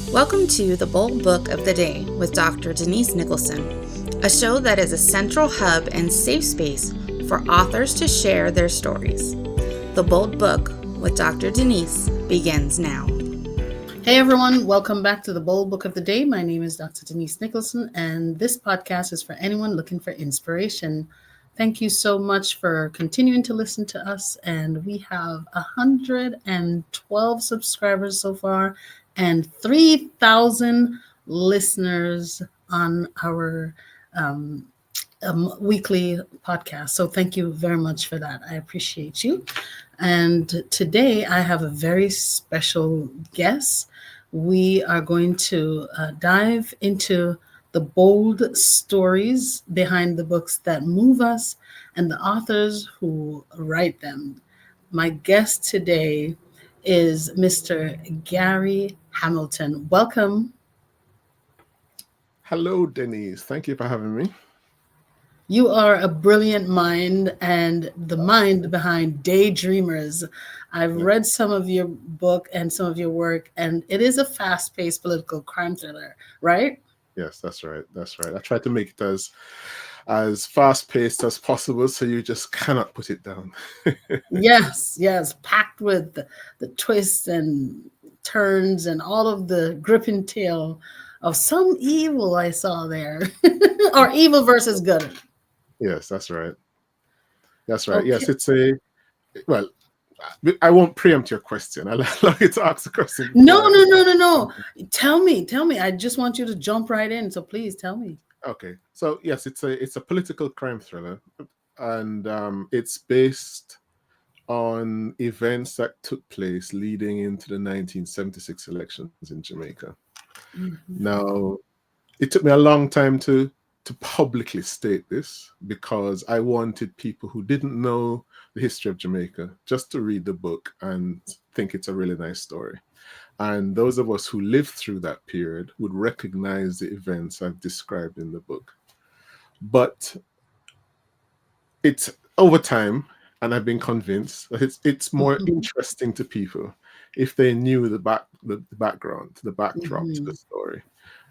Welcome to The Bold Book of the Day with Dr. Denise Nicholson, a show that is a central hub and safe space for authors to share their stories. The Bold Book with Dr. Denise begins now. Hey everyone, welcome back to The Bold Book of the Day. My name is Dr. Denise Nicholson, and this podcast is for anyone looking for inspiration. Thank you so much for continuing to listen to us, and we have 112 subscribers so far and 3,000 listeners on our weekly podcast. So thank you very much for that. I appreciate you. And today I have a very special guest. We are going to dive into the bold stories behind the books that move us and the authors who write them. My guest today is Mr. Gary Hamilton. Welcome. Hello, Denise. Thank you for having me. You are a brilliant mind and the mind behind Daydreamers. I've read some of your book and some of your work, and it is a fast-paced political crime thriller, right? Yes, that's right. That's right. I tried to make it as fast-paced as possible, so you just cannot put it down. Yes, packed with the twists and turns and all of the gripping tale of some evil I saw there, or evil versus good. Yes, that's right. That's right. Okay. Yes, well, I won't preempt your question. I'll allow you to ask the question. No. Tell me. I just want you to jump right in. So please tell me. Okay. So yes, it's a political crime thriller, and it's based on events that took place leading into the 1976 elections in Jamaica. Mm-hmm. Now, it took me a long time to publicly state this because I wanted people who didn't know the history of Jamaica just to read the book and think it's a really nice story. And those of us who lived through that period would recognize the events I've described in the book. But it's over time, and I've been convinced that it's more interesting to people if they knew the background, the backdrop to the story.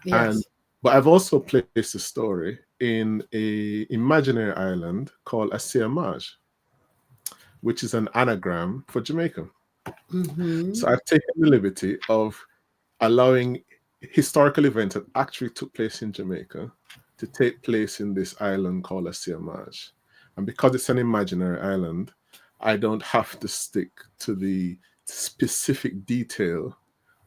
Yes. But I've also placed the story in an imaginary island called Asia Maj, which is an anagram for Jamaica. Mm-hmm. So I've taken the liberty of allowing historical events that actually took place in Jamaica to take place in this island called Asia Maj. And because it's an imaginary island, I don't have to stick to the specific detail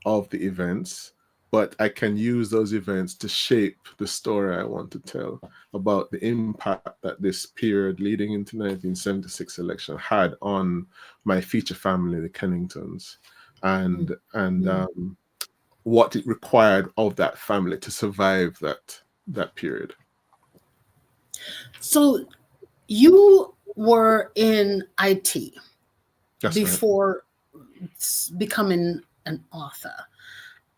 of the events, but I can use those events to shape the story I want to tell about the impact that this period leading into 1976 election had on my feature family, the Kenningtons, and what it required of that family to survive that period. So you were in IT That's before becoming an author.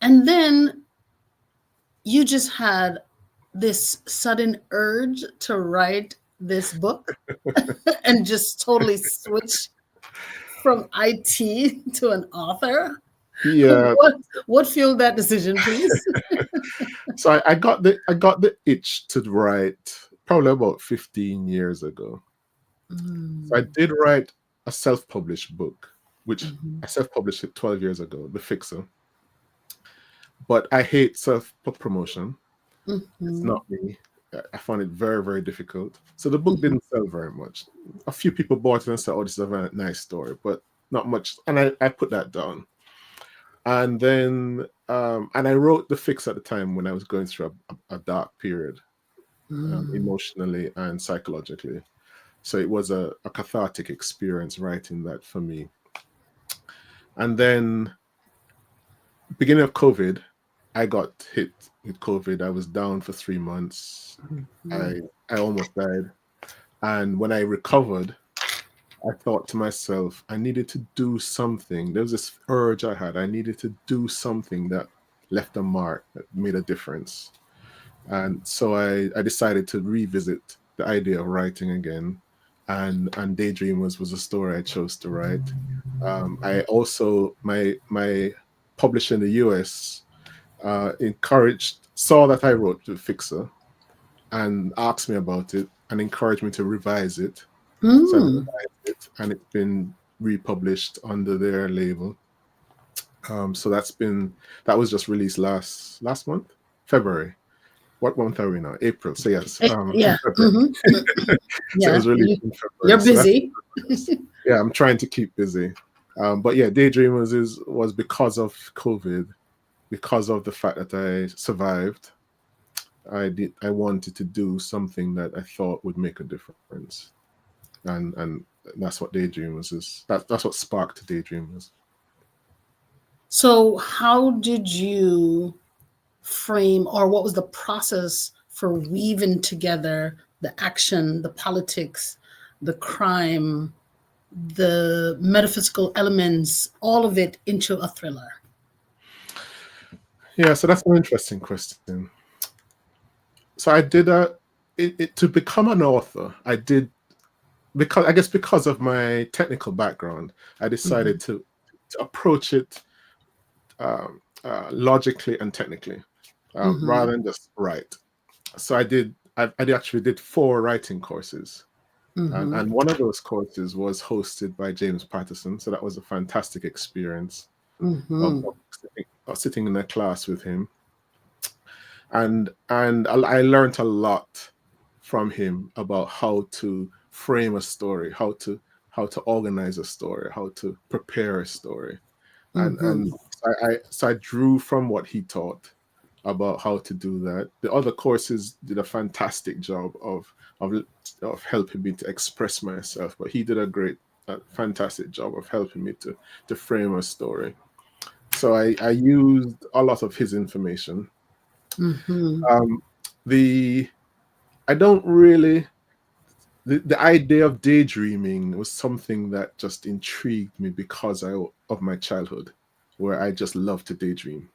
And then you just had this sudden urge to write this book and just totally switch from IT to an author. Yeah. What fueled that decision, please? So I got the itch to write probably about 15 years ago. So I did write a self-published book, which I self-published it 12 years ago, The Fixer. But I hate self-promotion. It's not me. I found it very, very difficult. So the book didn't sell very much. A few people bought it and said, oh, this is a very nice story, but not much. And I put that down. And then, and I wrote The Fix at the time when I was going through a dark period, emotionally and psychologically. So it was a cathartic experience writing that for me. And then, beginning of COVID, I got hit with COVID. I was down for 3 months. I almost died. And when I recovered, I thought to myself, I needed to do something. There was this urge I had. I needed to do something that left a mark, that made a difference. And so I decided to revisit the idea of writing again. And Daydreamers was a story I chose to write. I also, my publisher in the US saw that I wrote the fixer and asked me about it and encouraged me to revise it. So I Mm. revised it, and it's been republished under their label. So that was just released last month, February. What month are we now? April. So yes, in Yeah. February. Hmm. So it Yeah. was released in February. You're So that's busy. yeah. I'm trying to keep busy. But yeah, Daydreamers was because of COVID, because of the fact that I survived. I wanted to do something that I thought would make a difference, and that's what Daydreamers is. That's what sparked Daydreamers. So, how did you frame, or what was the process for weaving together the action, the politics, the crime, the metaphysical elements, all of it into a thriller? Yeah, so that's an interesting question. So I did to become an author. I did because of my technical background, I Mm-hmm. decided to approach it logically and technically, Mm-hmm. rather than just write. So I actually did 4 writing courses, Mm-hmm. and one of those courses was hosted by James Patterson. So that was a fantastic experience Mm-hmm. of sitting in a class with him, and I learned a lot from him about how to frame a story, how to organize a story, how to prepare a story, and Mm-hmm. so I drew from what he taught about how to do that. The other courses did a fantastic job of of helping me to express myself, but he did a fantastic job of helping me to frame a story. So I used a lot of his information. Mm-hmm. Um, the I don't really the idea of daydreaming was something that just intrigued me because of my childhood, where I just loved to daydream.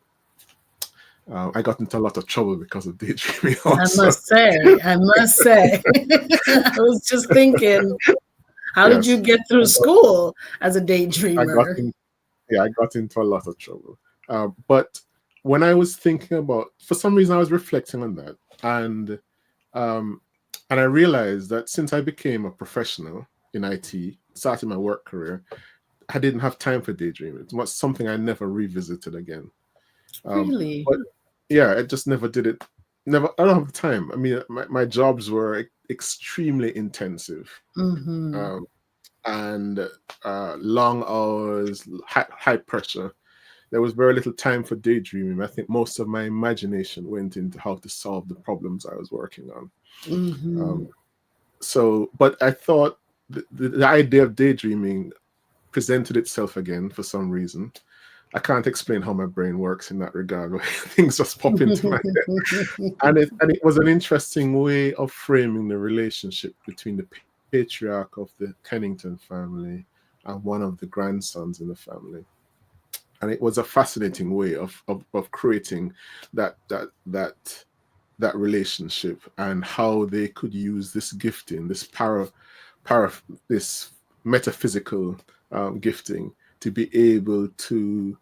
I got into a lot of trouble because of daydreaming I also. must say, I must say, I was just thinking, how did you Yes, get through I got, school as a I got daydreamer? in, yeah, I got into a lot of trouble. But when I was thinking about, for some reason, I was reflecting on that, um, and I realized that since I became a professional in IT, starting my work career, I didn't have time for daydreaming. It was something I never revisited again. Really? But yeah, I just never did it. Never, I don't have time. I mean, my jobs were extremely intensive, Mm-hmm. um, and long hours, high pressure. There was very little time for daydreaming. I think most of my imagination went into how to solve the problems I was working on. Mm-hmm. Um, but I thought the idea of daydreaming presented itself again for some reason. I can't explain how my brain works in that regard. Things just pop into my head, and it was an interesting way of framing the relationship between the patriarch of the Kennington family and one of the grandsons in the family. And it was a fascinating way of creating that relationship, and how they could use this gifting, this para this metaphysical gifting, to be able to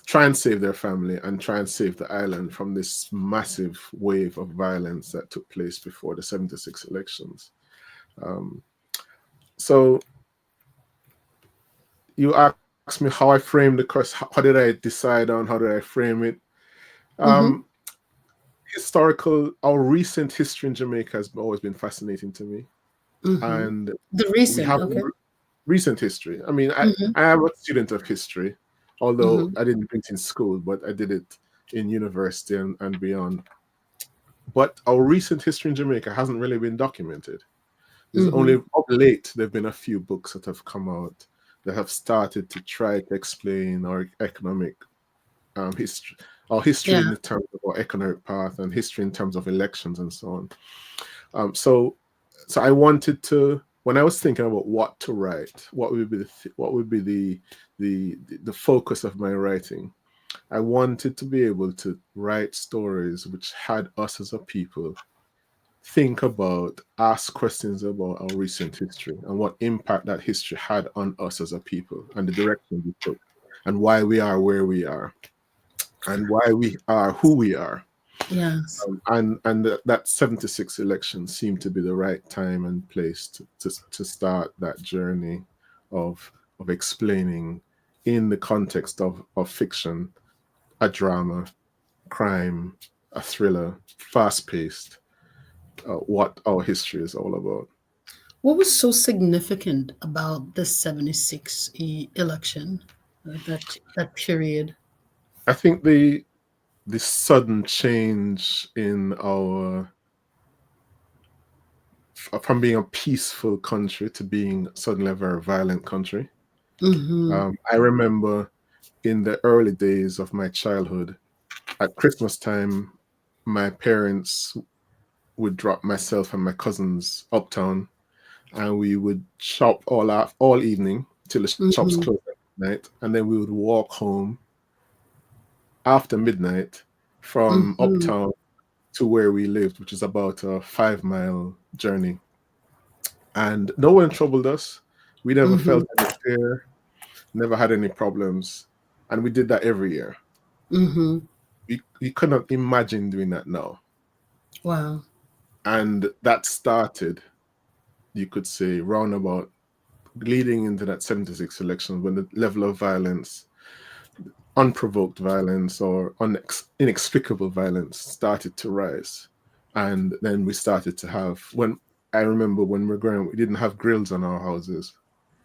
try and save their family and try and save the island from this massive wave of violence that took place before the 76 elections. Um, so you asked me how I framed the question. How did I decide on how did I frame it? Mm-hmm. Um, our recent history in Jamaica has always been fascinating to me, Mm-hmm. and The we recent, have okay. recent history. I mean, Mm-hmm. I am a student of history, although Mm-hmm. I didn't do it in school, but I did it in university and beyond. But our recent history in Jamaica hasn't really been documented. There's only Mm-hmm. of late there have been a few books that have come out that have started to try to explain our economic history, our history Yeah. in terms of our economic path, and history in terms of elections and so on. So I wanted to, when I was thinking about what to write, what would be the focus of my writing, I wanted to be able to write stories which had us as a people think about, ask questions about our recent history and what impact that history had on us as a people and the direction we took and why we are where we are. and why we are who we are. Yes. And that 76 election seemed to be the right time and place to start that journey of explaining, in the context of fiction, a drama, crime, a thriller, fast-paced, what our history is all about. What was so significant about the 76 election, that period? I think the sudden change in our from being a peaceful country to being suddenly a very violent country. Mm-hmm. I remember in the early days of my childhood, at Christmas time, my parents would drop myself and my cousins uptown, and we would shop all evening till the shops Mm-hmm. closed at midnight, and then we would walk home after midnight from Mm-hmm. uptown to where we lived, which is about a 5 mile journey. And no one troubled us. We never Mm-hmm. felt any fear, never had any problems. And we did that every year. Mm-hmm. We could not imagine doing that now. Wow. And that started, you could say, roundabout leading into that 76 election, when the level of violence, unprovoked violence or inexplicable violence, started to rise. And then we started to have, when I remember when we were growing up, we didn't have grills on our houses.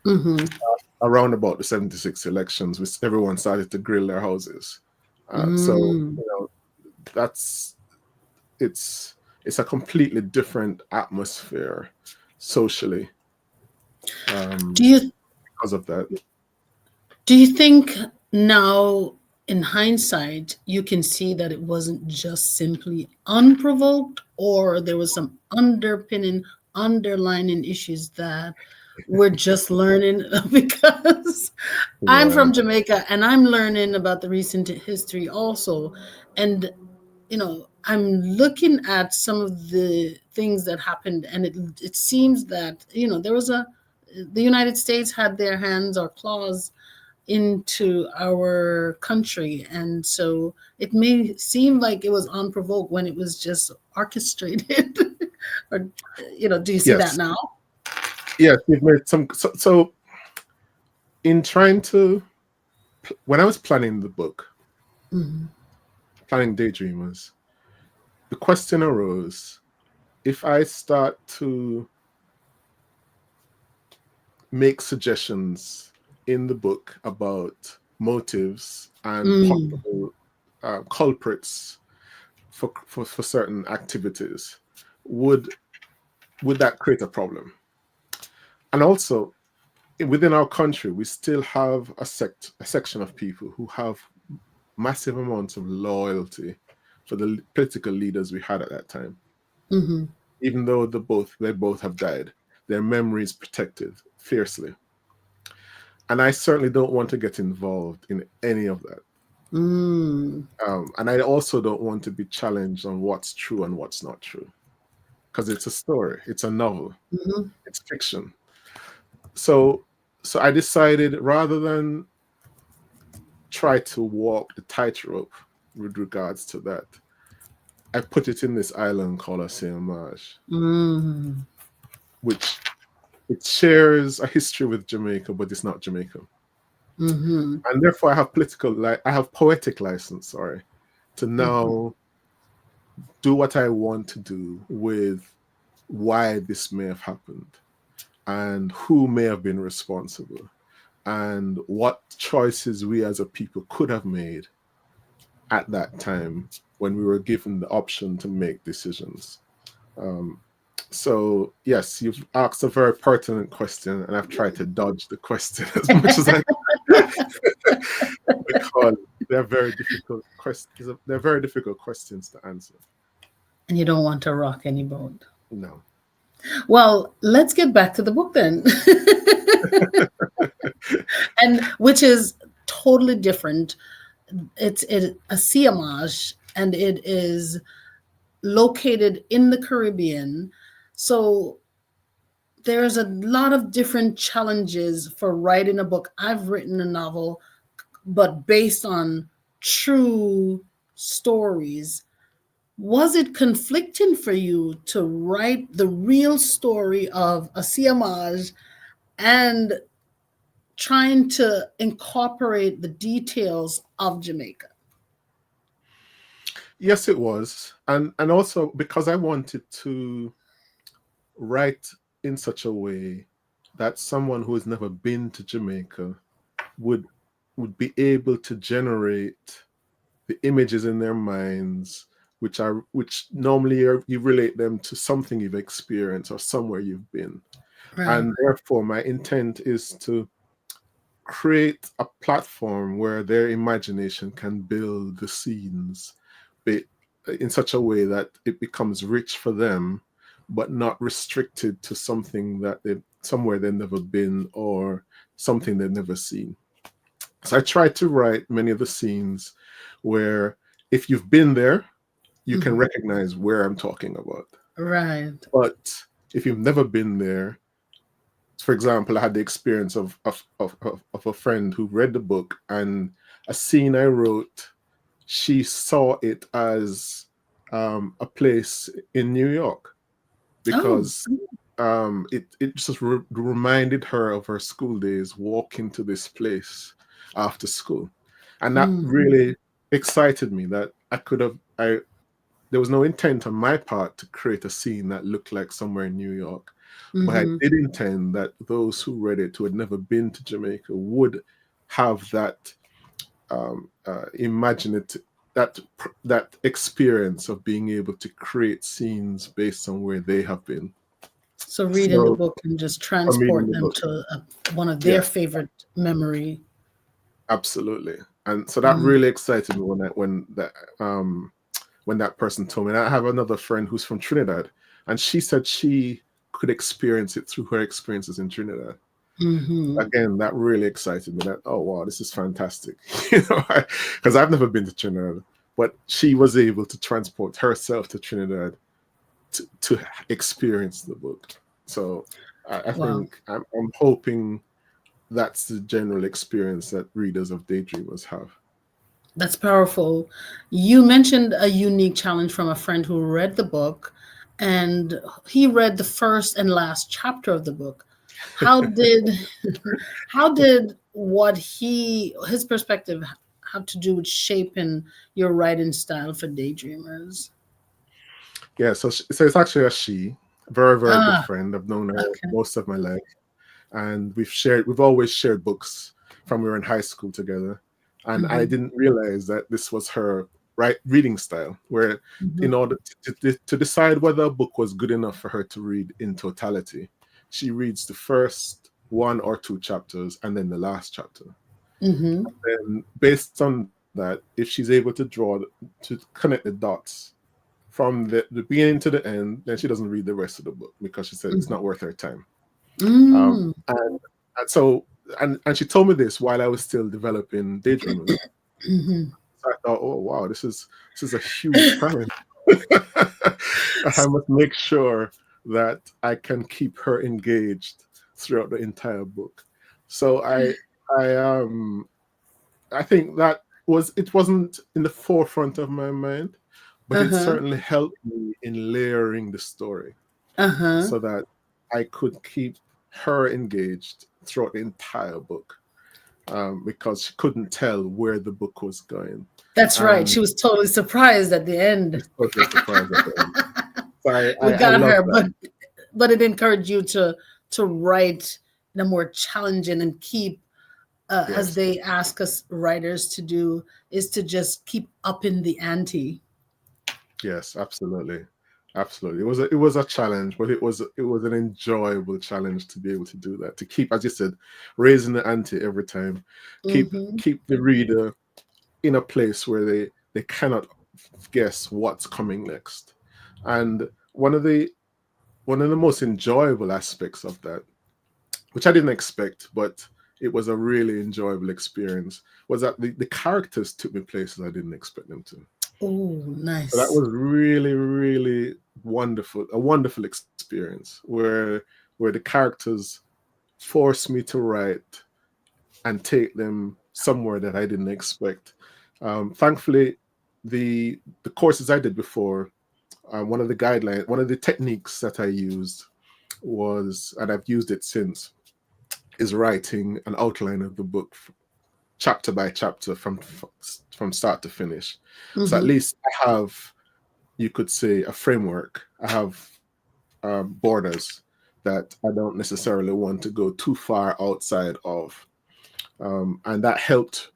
Mm-hmm. Around about the 76 elections, which everyone started to grill their houses. So, Mm. that's it's a completely different atmosphere socially, Do you because of that. do you think now, in hindsight, you can see that it wasn't just simply unprovoked, or there was some underlining issues that we're just learning because I'm Yeah. from Jamaica and I'm learning about the recent history also. And I'm looking at some of the things that happened, and it seems that there was the United States had their hands or claws into our country, and so it may seem like it was unprovoked when it was just orchestrated. Or do you see that Yes. now? Yes. You've made some. So in trying to, when I was planning the book, Hmm. planning Daydreamers, the question arose: if I start to make suggestions in the book about motives and Mm, possible culprits for certain activities, would that create a problem? And also, within our country, we still have a section of people who have massive amounts of loyalty for the political leaders we had at that time. hmm. Even though they both have died, their memory is protected fiercely. And I certainly don't want to get involved in any of that. Mm, And I also don't want to be challenged on what's true and what's not true, because it's a story, it's a novel, hmm. it's fiction. So, I decided, rather than try to walk the tightrope with regards to that, I put it in this island called Asia Maj, Mm, which it shares a history with Jamaica, but it's not Jamaica. hmm. And therefore, I have poetic license, sorry, to now do what I want to do with why this may have happened, and who may have been responsible, and what choices we as a people could have made at that time when we were given the option to make decisions. Um, so yes, you've asked a very pertinent question, and I've tried to dodge the question as much as I can because they're very difficult questions. They're very difficult questions to answer. And you don't want to rock any boat. No. Well, let's get back to the book then. And which is totally different. It's a Asia Maj, and it is located in the Caribbean. So there's a lot of different challenges for writing a book. I've written a novel, but based on true stories. Was it conflicting for you to write the real story of Asia Maj and trying to incorporate the details of Jamaica? Yes, it was, and also because I wanted to write in such a way that someone who has never been to Jamaica would be able to generate the images in their minds, which normally you relate them to something you've experienced or somewhere you've been. Right. And therefore my intent is to create a platform where their imagination can build the scenes in such a way that it becomes rich for them, but not restricted to something that somewhere they've never been or something they've never seen. So I try to write many of the scenes where if you've been there, you can recognize where I'm talking about. Right. But if you've never been there, for example, I had the experience of a friend who read the book, and a scene I wrote, she saw it as a place in New York because it just reminded her of her school days, walking to this place after school. And that really excited me that there was no intent on my part to create a scene that looked like somewhere in New York. But I did intend that those who read it who had never been to Jamaica would have that imaginative, that experience of being able to create scenes based on where they have been. So reading the book and just transport them to one of their favorite memory. Absolutely. And so that really excited me when that person told me. And I have another friend who's from Trinidad, and she said she could experience it through her experiences in Trinidad. Again, that really excited me. That, oh wow, this is fantastic, because I've never been to Trinidad, but she was able to transport herself to Trinidad to experience the book. So I think I'm hoping that's the general experience that readers of Daydreamers have. That's powerful. You mentioned a unique challenge from a friend who read the book, and he read the first and last chapter of the book. How did what his perspective have to do with shaping your writing style for Daydreamers? Yeah, so it's actually a she, very, very good friend. I've known her most of my life, and we've always shared books from we were in high school together. And I didn't realize that this was her reading style, where in order to decide whether a book was good enough for her to read in totality, she reads the first 1 or 2 chapters and then the last chapter. And then based on that, if she's able to connect the dots from the beginning to the end, then she doesn't read the rest of the book because she said it's not worth her time. And so she told me this while I was still developing Daydreamers. So I thought, oh wow, this is a huge challenge. I must make sure that I can keep her engaged throughout the entire book. So I think that it wasn't in the forefront of my mind, but it certainly helped me in layering the story so that I could keep her engaged throughout the entire book, because she couldn't tell where the book was going. That's right. She was totally surprised at the end. Totally surprised at the end. So we got her, but it encouraged you to write in a more challenging and keep, as they ask us writers to do, is to just keep upping the ante. Yes, absolutely. Absolutely. It was a challenge, but it was an enjoyable challenge to be able to do that, to keep, as you said, raising the ante every time, keep the reader in a place where they cannot guess what's coming next. And one of the most enjoyable aspects of that, which I didn't expect, but it was a really enjoyable experience, was that the characters took me places I didn't expect them to. Oh, nice. So that was really, really wonderful, a wonderful experience where the characters forced me to write and take them somewhere that I didn't expect. Thankfully, the courses I did before, one of the techniques that I used was, and I've used it since, is writing an outline of the book chapter by chapter from start to finish. So at Mm-hmm. least I have, you could say, a framework. I have borders that I don't necessarily want to go too far outside of, and that helped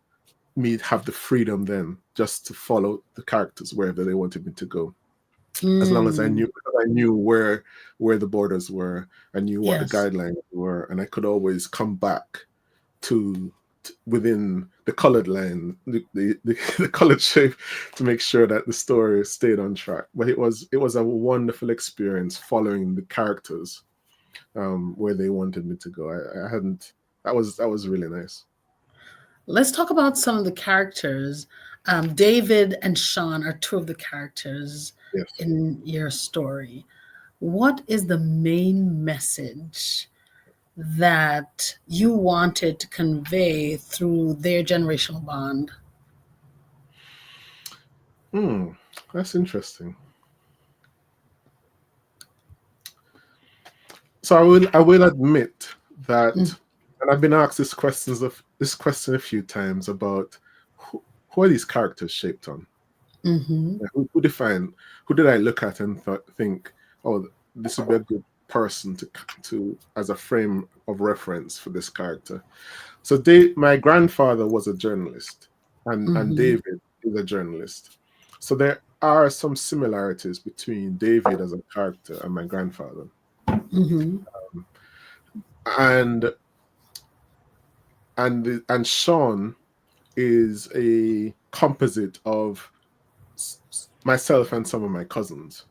me have the freedom then just to follow the characters wherever they wanted me to go, as long as Mm. I knew where the borders were, I knew what the Yes. guidelines were, and I could always come back to, within the colored line, the colored shape, to make sure that the story stayed on track. But it was a wonderful experience following the characters where they wanted me to go. I hadn't. That was really nice. Let's talk about some of the characters. David and Sean are two of the characters Yes. in your story. What is the main message that you wanted to convey through their generational bond? Hmm, that's interesting. So I will admit that, and I've been asked this question a few times about who are these characters shaped on? Mm-hmm. Like, who did I look at and think, oh, this would be a good person to as a frame of reference for this character. So my grandfather was a journalist, and Mm-hmm. David is a journalist. So there are some similarities between David as a character and my grandfather. Mm-hmm. And and Sean is a composite of myself and some of my cousins,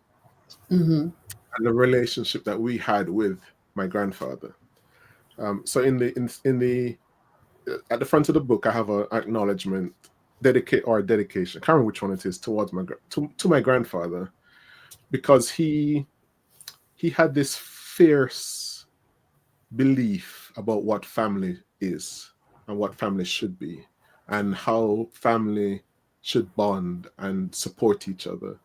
Mm-hmm. and the relationship that we had with my grandfather. So in the at the front of the book, I have an acknowledgement, dedication. I can't remember which one it is, towards to my grandfather, because he had this fierce belief about what family is and what family should be, and how family should bond and support each other,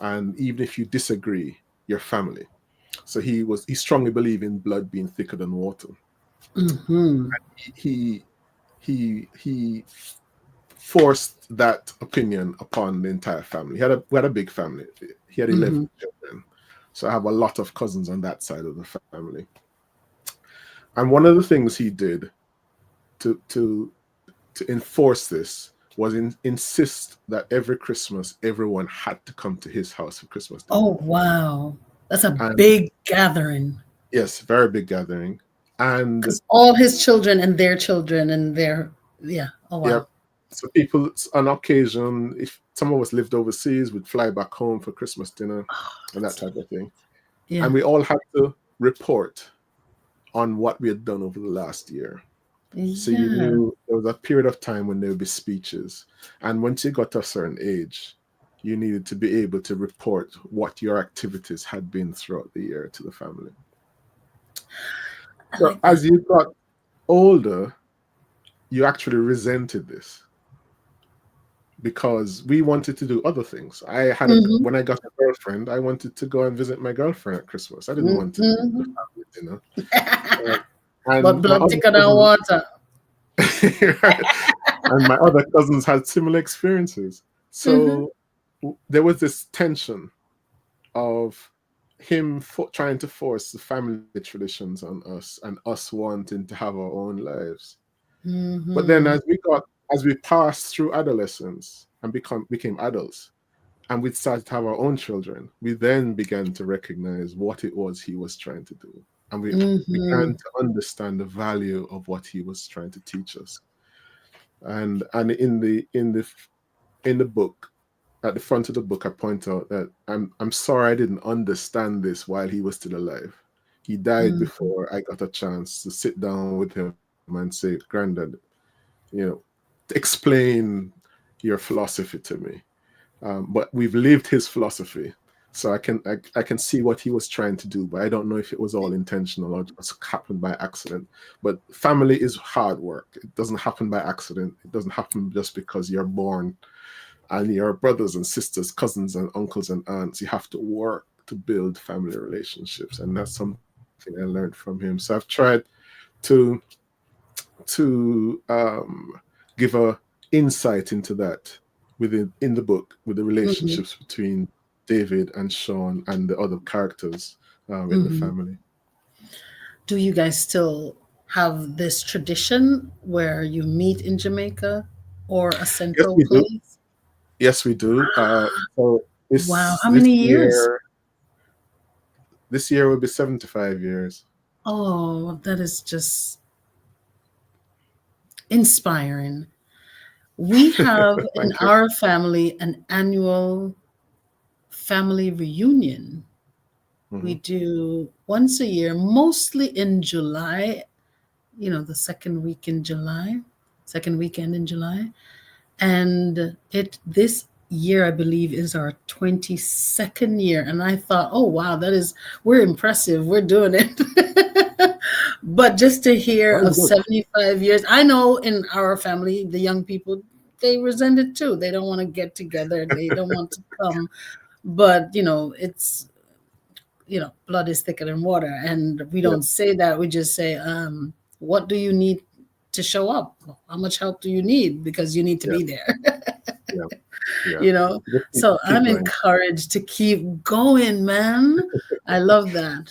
and even if you disagree, your family. So he strongly believed in blood being thicker than water. Mm-hmm. He he forced that opinion upon the entire family. We had a big family. He had Mm-hmm. 11 children, so I have a lot of cousins on that side of the family. And one of the things he did to to to enforce this was insist that every Christmas everyone had to come to his house for Christmas dinner. Oh, wow. That's a And big gathering. yes, very big gathering. And Because all his children and their children and their, yeah. Oh, yeah, wow. so people, on occasion, if some of us lived overseas, we'd fly back home for Christmas dinner and that type of thing. And Yeah. we all had to report on what we had done over the last year. So you Yeah. knew there was a period of time when there would be speeches. And once you got to a certain age, you needed to be able to report what your activities had been throughout the year to the family. I So like that. as you got older, you actually resented this, because we wanted to do other things. Mm-hmm. When I got a girlfriend, I wanted to go and visit my girlfriend at Christmas. I didn't want to do the Mm-hmm. family dinner. Uh, But and my blood other thicker than cousins, water. right? And my other cousins had similar experiences. Mm-hmm. So there was this tension of him trying to force the family traditions on us, and us wanting to have our own lives. But then Mm-hmm. as we passed through adolescence and became adults, and we started to have our own children, we then began to recognize what it was he was trying to do. And we Mm-hmm. began to understand the value of what he was trying to teach us. And in the book, at the front of the book, I point out that I'm sorry I didn't understand this while he was still alive. He died Mm-hmm. before I got a chance to sit down with him and say, Granddad, you know, explain your philosophy to me. But we've lived his philosophy. So I can see what he was trying to do, but I don't know if it was all intentional or just happened by accident. But family is hard work. It doesn't happen by accident. It doesn't happen just because you're born and your brothers and sisters, cousins and uncles and aunts. You have to work to build family relationships, and that's something I learned from him. So I've tried to give a insight into that in the book, with the relationships between David and Sean and the other characters in the family. Do you guys still have this tradition where you meet in Jamaica or a central place? Yes, we do. So Wow, how many years? This year will be 75 years. Oh, that is just inspiring. We have in our family an annual family reunion. We do once a year, mostly in July, the second weekend in July. And this year, I believe, is our 22nd year. And I thought, oh, wow, we're impressive. We're doing it. But just to hear of 75 years, I know in our family, the young people, they resent it too. They don't want to get together. They don't want to come. But, it's, blood is thicker than water. And we don't say that. We just say, what do you need to show up? How much help do you need? Because you need to be there. So I'm encouraged to keep going, man. I love that.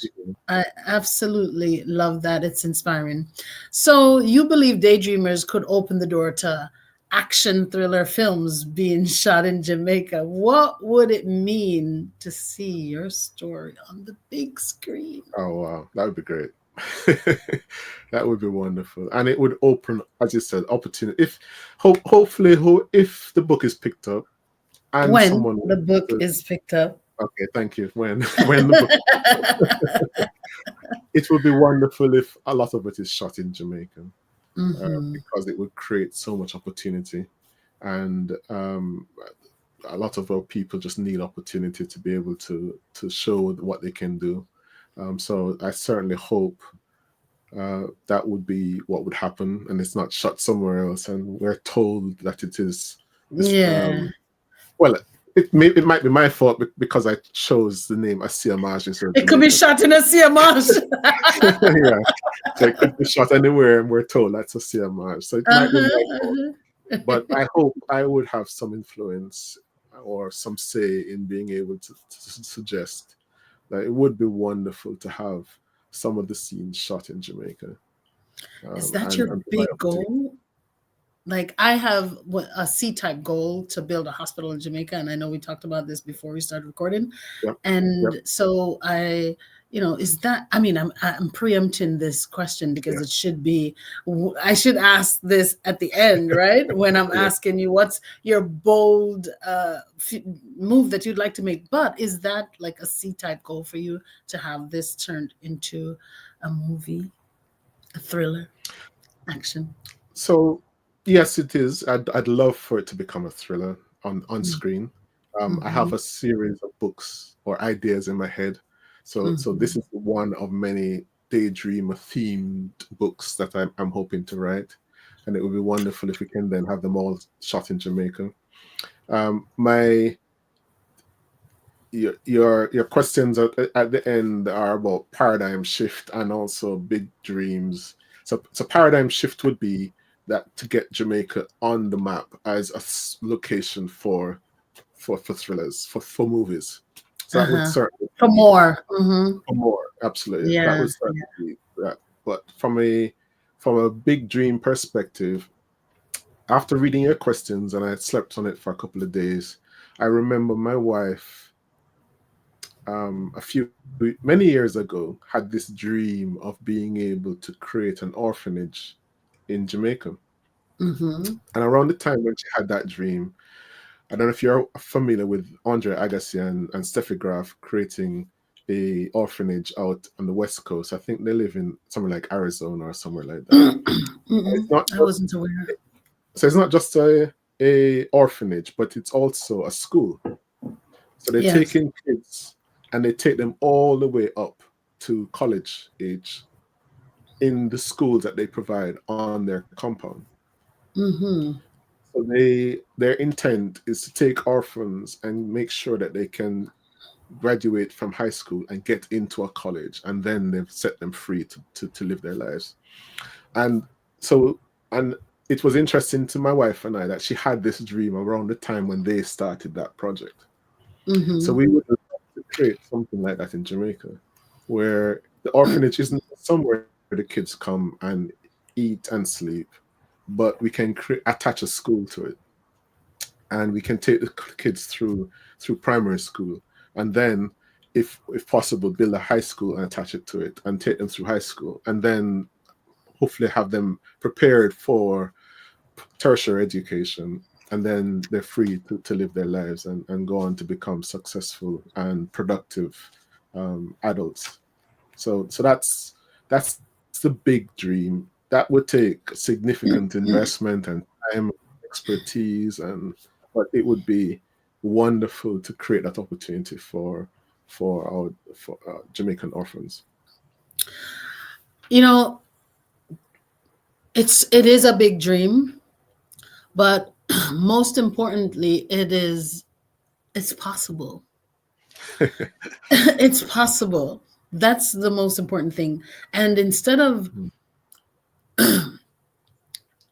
I absolutely love that. It's inspiring. So you believe Daydreamers could open the door to action thriller films being shot in Jamaica? What would it mean to see your story on the big screen? Oh, wow. That would be great. That would be wonderful, and it would open, as you said, opportunity. Hopefully, if the book is picked up, and when the book is picked up. Okay, thank you. When the book, it would be wonderful if a lot of it is shot in Jamaica, because it would create so much opportunity, and a lot of our people just need opportunity to be able to show what they can do. So I certainly hope that would be what would happen, and it's not shot somewhere else, and we're told that it is. Well, it might be my fault because I chose the name Asia Maj. It could be shot in Asia Maj. Yeah, so it could be shot anywhere, and we're told that's Asia Maj. So it might be my fault. But I hope I would have some influence or some say in being able to suggest that it would be wonderful to have some of the scenes shot in Jamaica. Is that your big goal? Like, I have a C-type goal to build a hospital in Jamaica, and I know we talked about this before we started recording. So I, is that? I mean, I'm preempting this question because it should be. I should ask this at the end, right? When I'm asking you, what's your bold move that you'd like to make? But is that like a C-type goal for you to have this turned into a movie, a thriller, action? So. Yes, it is. I'd love for it to become a thriller on screen. I have a series of books or ideas in my head. So this is one of many Daydreamer themed books that I'm hoping to write. And it would be wonderful if we can then have them all shot in Jamaica. Your questions at the end are about paradigm shift and also big dreams. So paradigm shift would be that to get Jamaica on the map as a location for thrillers, for movies. So that would certainly for more. For more, absolutely. That would certainly be that. But from a big dream perspective, after reading your questions, and I had slept on it for a couple of days, I remember my wife many years ago had this dream of being able to create an orphanage in Jamaica. And around the time when she had that dream, I don't know if you're familiar with Andre Agassi and Steffi Graf creating a orphanage out on the West Coast. I think they live in somewhere like Arizona or somewhere like that. I wasn't aware. So it's not just a orphanage, but it's also a school. So they take Yes. in kids and they take them all the way up to college age in the schools that they provide on their compound. Mm-hmm. So their intent is to take orphans and make sure that they can graduate from high school and get into a college, and then they've set them free to live their lives. And so, and it was interesting to my wife and I that she had this dream around the time when they started that project. So Mm-hmm. we would love to create something like that in Jamaica, where the orphanage isn't somewhere the kids come and eat and sleep, but we can attach a school to it, and we can take the kids through primary school, and then if possible build a high school and attach it to it and take them through high school, and then hopefully have them prepared for tertiary education, and then they're free to live their lives and go on to become successful and productive adults. So that's the big dream. That would take significant investment and time, expertise, but it would be wonderful to create that opportunity for Jamaican orphans. You know, it is a big dream, but most importantly, it's possible. It's possible. That's the most important thing. And instead of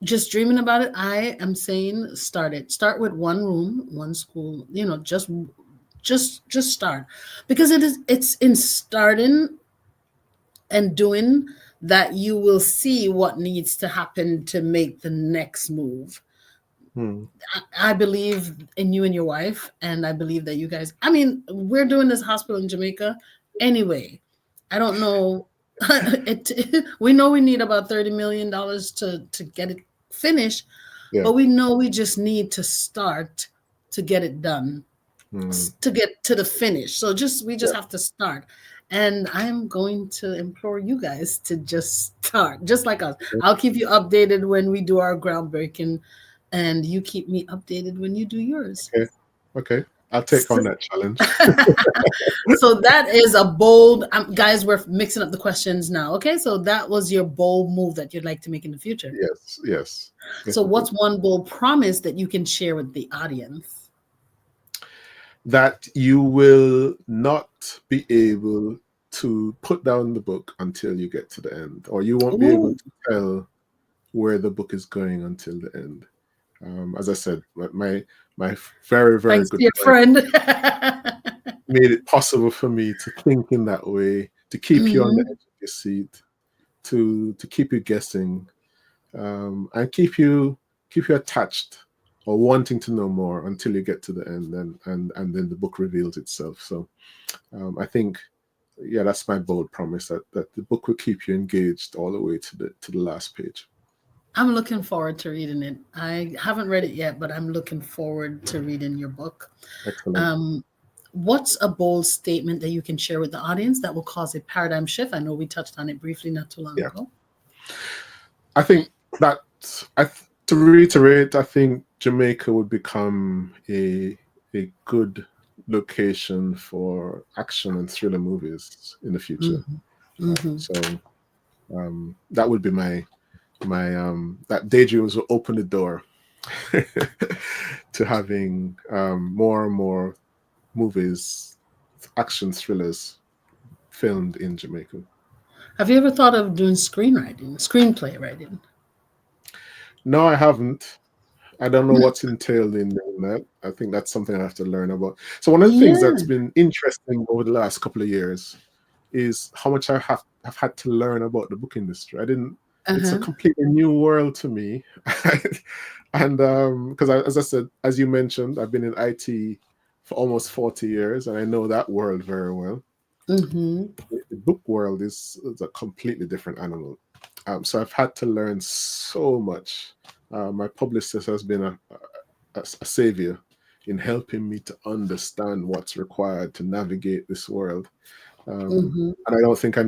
just dreaming about it, I am saying start it. Start with one room, one school, just start. Because it's in starting and doing that you will see what needs to happen to make the next move. Hmm. I believe in you and your wife, and I believe that you guys. I mean, we're doing this hospital in Jamaica anyway. I don't know. We know we need about $30 million to get it finished, Yeah. but we know we just need to start to get it done, Hmm. to get to the finish. So we just Yeah. have to start. And I'm going to implore you guys to just start, just like us. I'll keep you updated when we do our groundbreaking, and you keep me updated when you do yours. Okay. Okay. I'll take on that challenge. So that is a bold, guys, we're mixing up the questions now. Okay, so that was your bold move that you'd like to make in the future. Yes. Yes. So Definitely. what's one bold promise that you can share with the audience? That you will not be able to put down the book until you get to the end, or you won't be able Ooh, to tell where the book is going until the end. As I said, my very, very thanks to good your friend friend. made it possible for me to think in that way, to keep you on the Mhm. edge of your seat, to keep you guessing, and keep you attached or wanting to know more until you get to the end, and then the book reveals itself. So I think, yeah, that's my bold promise, that the book will keep you engaged all the way to the last page. I'm looking forward to reading it. I haven't read it yet, but I'm looking forward to reading your book. Excellent. Um, what's a bold statement that you can share with the audience that will cause a paradigm shift? I know we touched on it briefly not too long Yeah, ago. I think that to reiterate, I think Jamaica would become a good location for action and thriller movies in the future. Mm-hmm. Mm-hmm. So that would be that Daydreamers will open the door to having more and more movies, action thrillers filmed in Jamaica. Have you ever thought of doing screenplay writing? No, I haven't. I don't know what's entailed in that. I think that's something I have to learn about. So one of the things Yeah. that's been interesting over the last couple of years is how much I have had to learn about the book industry. I didn't. It's a Uh-huh. completely new world to me, and because as I said, as you mentioned, I've been in IT for almost 40 years, and I know that world very well. Mm-hmm. The book world is a completely different animal. So I've had to learn so much. My publicist has been a savior in helping me to understand what's required to navigate this world. Mm-hmm. And I don't think I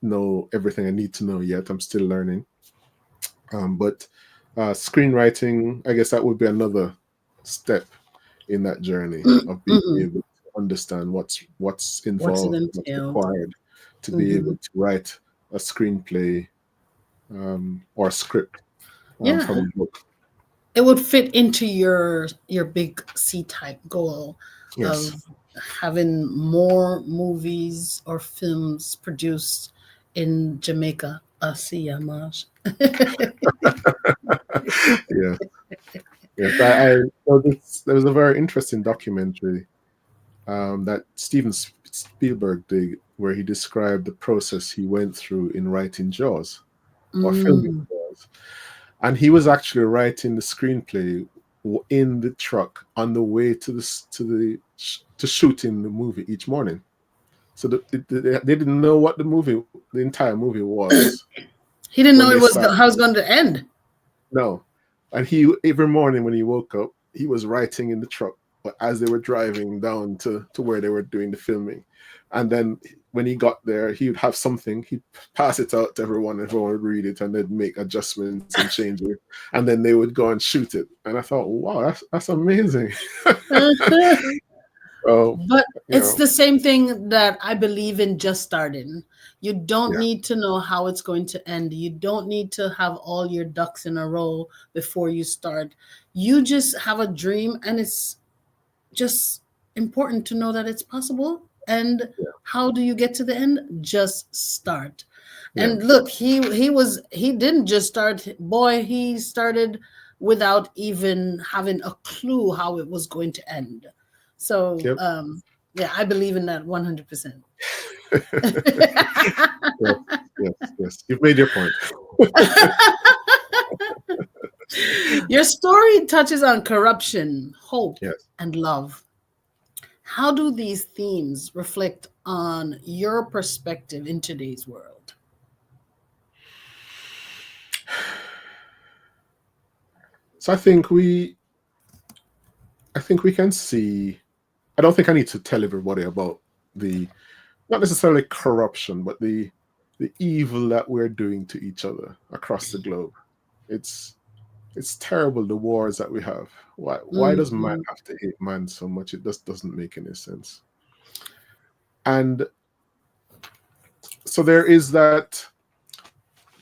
know everything I need to know yet. I'm still learning. But screenwriting, I guess that would be another step in that journey of being Mm-hmm. able to understand what's What's it involved, what's entailed? required to be able to write a screenplay or a script Yeah, from a book. it would fit into your big C-type goal Yes. of having more movies or films produced in Jamaica. Asia Maj. Yeah. Yes. I so there was a very interesting documentary that Steven Spielberg did, where he described the process he went through in writing Jaws or filming Mm. Jaws, and he was actually writing the screenplay in the truck on the way to shooting the movie each morning. So they didn't know what the entire movie was He didn't when know they it was started. how it was going to end. No, and he every morning when he woke up, he was writing in the truck, but as they were driving down to where they were doing the filming, and then when he got there, he would have something. He'd pass it out to everyone. Everyone would read it, and they'd make adjustments and changes, and then they would go and shoot it. And I thought, wow, that's amazing. So But you it's know, the same thing that I believe in just starting. You don't yeah, need to know how it's going to end. You don't need to have all your ducks in a row before you start. You just have a dream, and it's just important to know that it's possible. And yeah, how do you get to the end? Just start. yeah, And look, he didn't just start, boy, he started without even having a clue how it was going to end. So yep. yeah, I believe in that 100%. Yes, yes, yes. You've made your point. Your story touches on corruption, hope, Yes. and love. How do these themes reflect on your perspective in today's world? So I think we can see. I don't think I need to tell everybody about the not necessarily corruption, but the evil that we're doing to each other across the globe. It's it's terrible, the wars that we have. Why does man Mhm. have to hate man so much? It just doesn't make any sense. And so there is that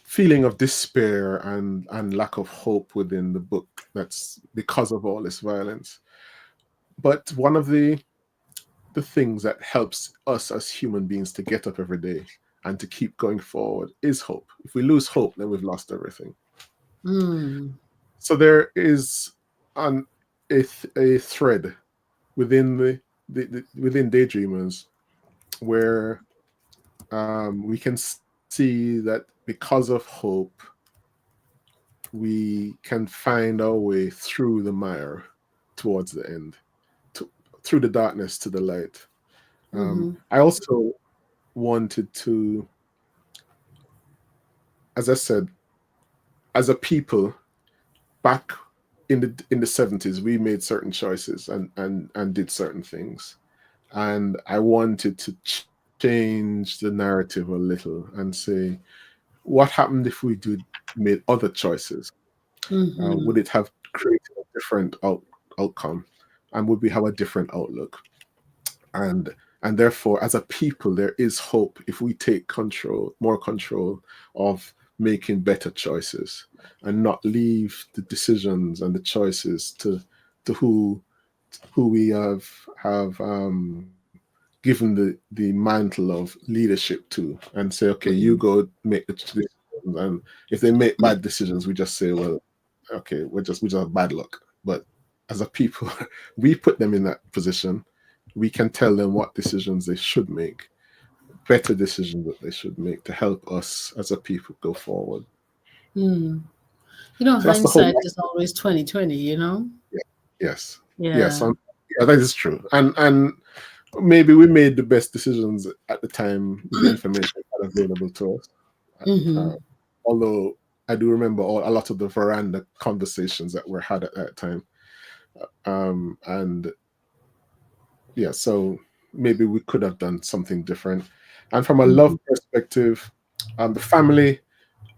feeling of despair and lack of hope within the book. That's because of all this violence. But one of the things that helps us as human beings to get up every day and to keep going forward is hope. If we lose hope, then we've lost everything. Mm. So there is an a thread within within Daydreamers where we can see that because of hope, we can find our way through the mire towards the end, to, through the darkness to the light. Mhm. I also wanted to, as I said, as a people back in the 70s, we made certain choices and did certain things, and I wanted to change the narrative a little and say, what happened if we did made other choices? Would Mhm. it have created a different outcome, and would we have a different outlook? and and therefore as a people there is hope if we take more control of making better choices and not leave the decisions and the choices to who we have given the mantle of leadership to, and say, okay, you Mhm. go make the decisions, and if they make bad decisions we just say, well, okay, we just have bad luck. But as a people, we put them in that position. We can tell them what decisions they should make, better decisions that they should make to help us as a people go forward. Mm. You know, So that's the whole. hindsight is always 2020, you know? Yeah, yes, yes, Yeah. yeah, that is true. And maybe we made the best decisions at the time with the information that available to us. Uh, Mhm. although I do remember a lot of the veranda conversations that were had at that time. And yeah, so maybe we could have done something different. And from a love Mhm. perspective, the family,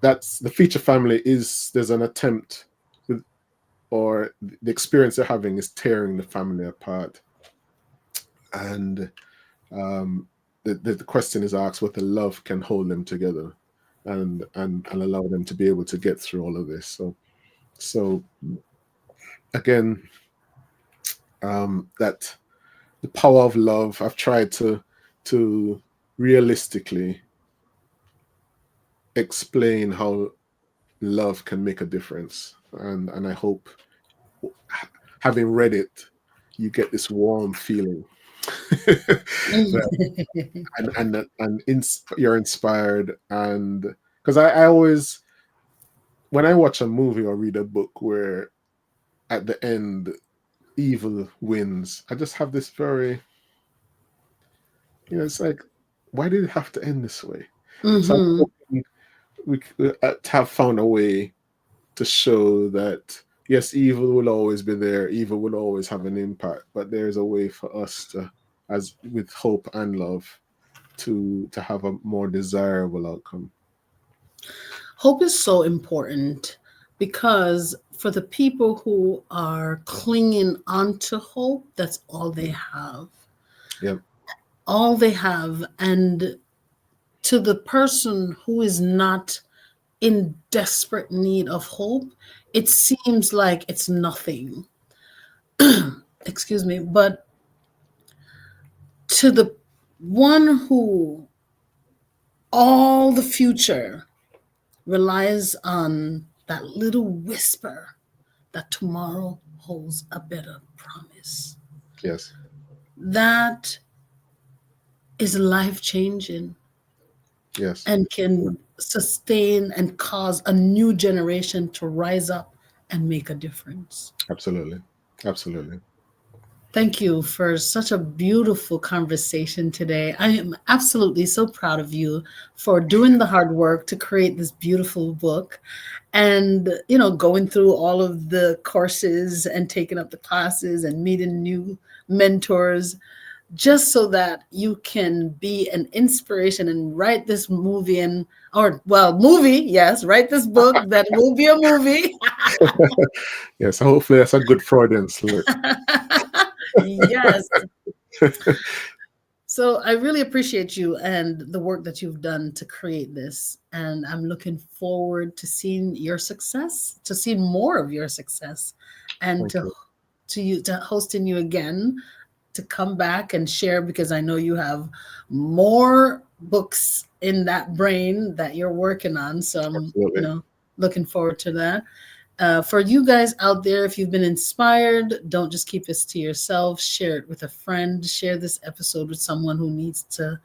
that's the feature family, is there's an attempt with, or the experience they're having is tearing the family apart. and the question is asked whether love can hold them together and allow them to be able to get through all of this. So again, that the power of love, I've tried to realistically explain how love can make a difference, and I hope, having read it, you get this warm feeling you're inspired. And because I always, when I watch a movie or read a book where at the end evil wins, I just have this very, it's like, why did it have to end this way? So I'm hoping we have found a way to show that yes, evil will always be there, evil will always have an impact, but there's a way for us to, as with hope and love, to have a more desirable outcome. Hope is so important because for the people who are clinging onto hope, that's all they have. Yep. All they have. And to the person who is not in desperate need of hope, it seems like it's nothing. Excuse me. But to the one who all the future relies on that little whisper that tomorrow holds a better promise. Yes. That is life changing. Yes. And can sustain and cause a new generation to rise up and make a difference. Absolutely. Absolutely. Thank you for such a beautiful conversation today. I am absolutely so proud of you for doing the hard work to create this beautiful book and, going through all of the courses and taking up the classes and meeting new mentors just so that you can be an inspiration and write this movie write this book that will be a movie. Yes, hopefully that's a good Freudian slip. Yes. So I really appreciate you and the work that you've done to create this. And I'm looking forward to seeing your success, to see more of your success, and to hosting you again, to come back and share, because I know you have more books in that brain that you're working on. So I'm looking forward to that. For you guys out there, if you've been inspired, don't just keep this to yourself. Share it with a friend. Share this episode with someone who needs to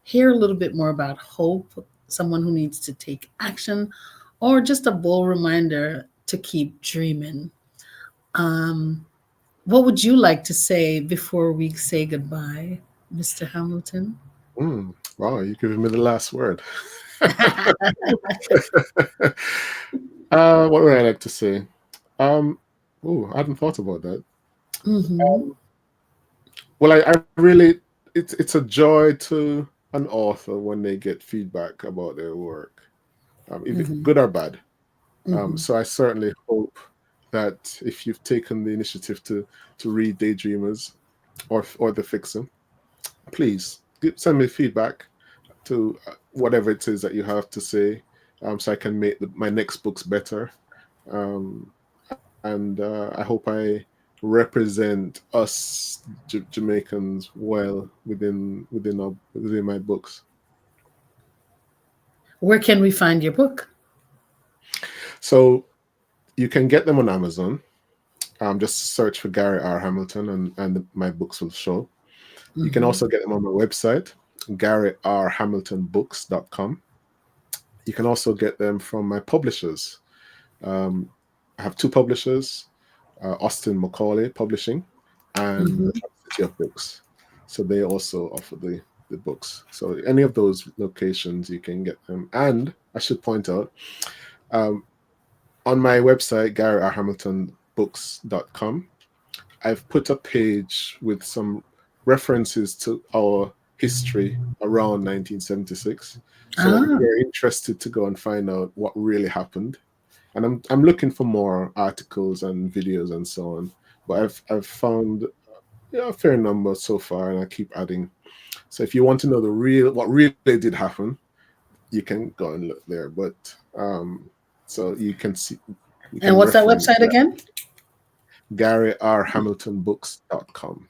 hear a little bit more about hope, someone who needs to take action, or just a bold reminder to keep dreaming. What would you like to say before we say goodbye, Mr. Hamilton? Wow, you're giving me the last word. What would I like to say? I hadn't thought about that. Well, I really, it's a joy to an author when they get feedback about their work, even good or bad. So I certainly hope that if you've taken the initiative to read Daydreamers or The Fixer, please send me feedback to whatever it is that you have to say, so I can make my next books better. And I hope I represent us Jamaicans well within my books. Where can we find your book? So you can get them on Amazon. Just search for Gary R. Hamilton and my books will show. You can also get them on my website, GaryRHamiltonBooks.com. You can also get them from my publishers. I have two publishers, Austin Macaulay Publishing and City of Books. So they also offer the books. So any of those locations you can get them. And I should point out, on my website, GaryRHamiltonBooks.com, I've put a page with some references to our history around 1976. So if you're interested to go and find out what really happened, and I'm looking for more articles and videos and so on. But I've found Yeah, a fair number so far, and I keep adding. So if you want to know what really did happen, you can go and look there. But so you can see, you And can what's that reference website that. again? GaryRHamiltonBooks.com.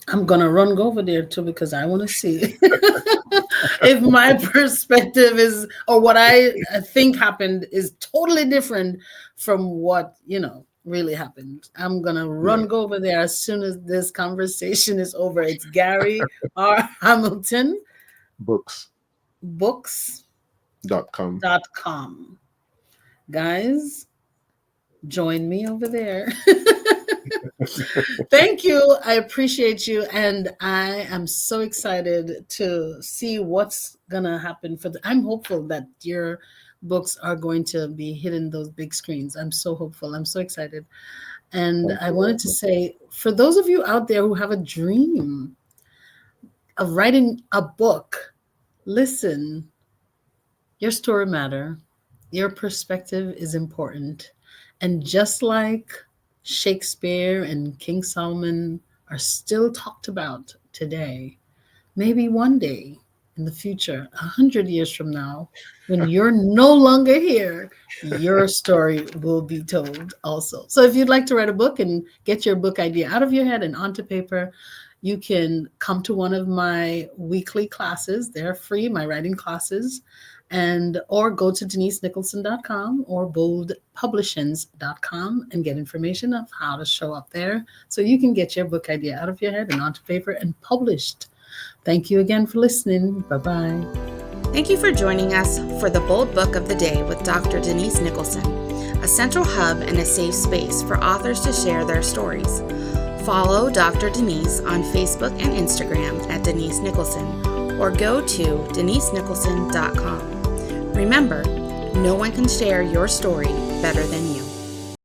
I'm gonna go over there too because I want to see if my perspective is, or what I think happened is totally different from what really happened. I'm gonna Yeah. go over there as soon as this conversation is over. It's Gary R. Hamilton Books.com. Books.com. Guys, join me over there. Thank you. I appreciate you. And I am so excited to see what's going to happen I'm hopeful that your books are going to be hitting those big screens. I'm so hopeful. I'm so excited. And Thank I you. wanted to say, for those of you out there who have a dream of writing a book, listen, your story matter. Your perspective is important. And just like Shakespeare and King Solomon are still talked about today, maybe one day in the future, 100 years from now, when you're no longer here, your story will be told also. So if you'd like to write a book and get your book idea out of your head and onto paper, you can come to one of my weekly classes. They're free, my writing classes. Or go to DeniseNicholson.com or boldpublishings.com and get information of how to show up there so you can get your book idea out of your head and onto paper and published. Thank you again for listening. Bye-bye. Thank you for joining us for the Bold Book of the Day with Dr. Denise Nicholson, a central hub and a safe space for authors to share their stories. Follow Dr. Denise on Facebook and Instagram at Denise Nicholson, or go to DeniseNicholson.com. Remember, no one can share your story better than you.